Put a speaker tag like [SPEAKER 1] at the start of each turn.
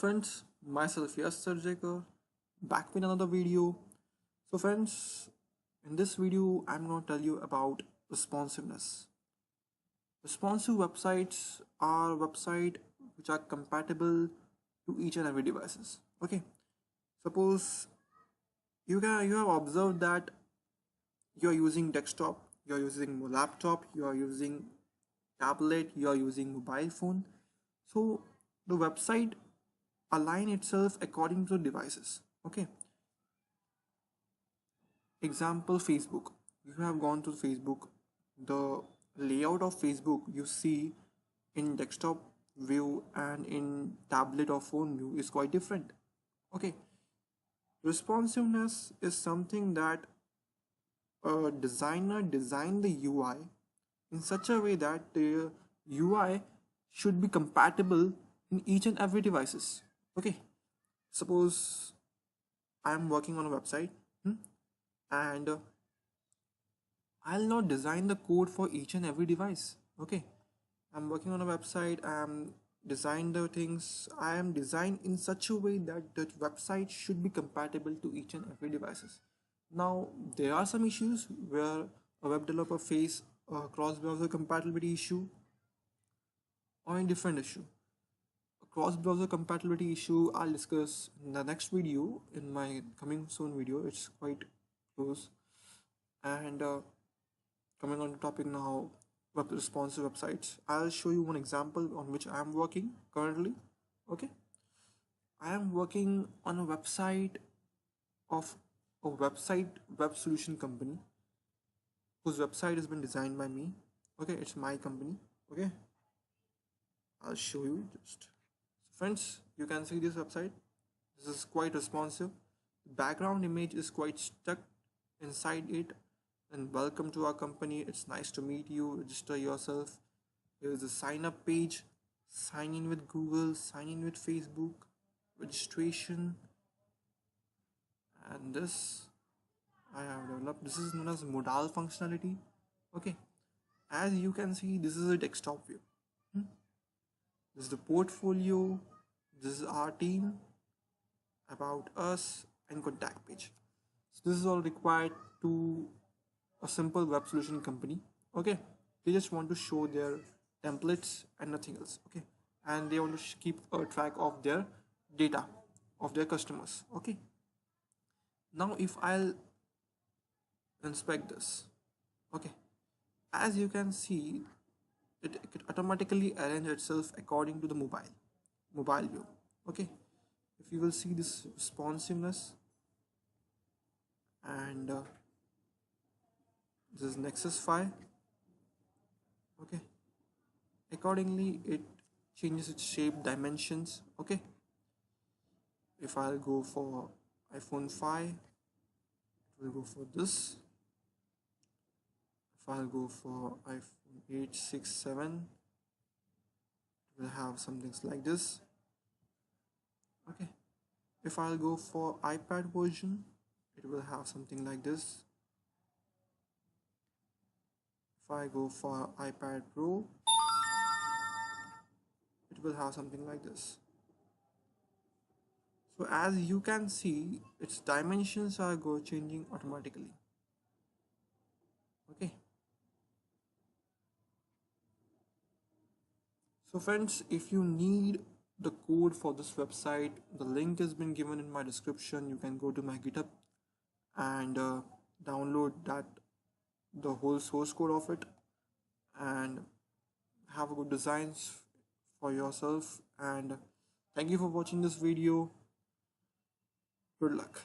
[SPEAKER 1] friends, myself Yasser Jaker, back with another video. So friends, in this video I'm going to tell you about responsiveness. Responsive websites are websites which are compatible to each and every devices. Okay, suppose you have observed that you are using desktop, you are using laptop, you are using tablet, you are using mobile phone. So the website align itself according to devices. Okay, example Facebook. You have gone to Facebook. The layout of Facebook you see in desktop view and in tablet or phone view is quite different. Okay, responsiveness is something that a designer designed the UI in such a way that the UI should be compatible in each and every devices. Okay, suppose I am working on a website, and I'll not design the code for each and every device. Okay, I'm working on a website. I'm design the things. I am designed in such a way that the website should be compatible to each and every devices. Now there are some issues where a web developer face a cross-browser compatibility issue or a different issue. A cross-browser compatibility issue I'll discuss in the next video, in my coming soon video. It's quite close. And coming on to topic now, web responsive websites. I'll show you one example on which I am working currently. Okay, I am working on a website of a web solution company whose website has been designed by me. Okay, it's my company. Okay, I'll show you just. So friends, you can see this website. This is quite responsive. The background image is quite stuck inside it. And welcome to our company. It's nice to meet you. Register yourself. Here is a sign up page. Sign in with Google, sign in with Facebook, registration. And this I have developed. This is known as modal functionality. Okay, as you can see, this is a desktop view. This is the portfolio. This is our team, about us, and contact page. So this is all required to a simple web solution company. Okay, they just want to show their templates and nothing else. Okay, and they want to keep a track of their data of their customers. Okay, now if I'll inspect this, okay, as you can see, it automatically arrange itself according to the mobile view. Okay, if you will see this responsiveness, and this is Nexus 5. Okay, accordingly it changes its shape, dimensions. Okay, if I'll go for iPhone 5, it will go for this. If I'll go for iPhone 8, 6, 7, it will have some things like this. Okay, if I'll go for iPad version, it will have something like this. If I go for iPad Pro, it will have something like this. So as you can see, its dimensions are changing automatically. Okay, so friends, if you need the code for this website, the link has been given in my description. You can go to my GitHub and download the whole source code of it, and have a good designs for yourself. And thank you for watching this video. Good luck.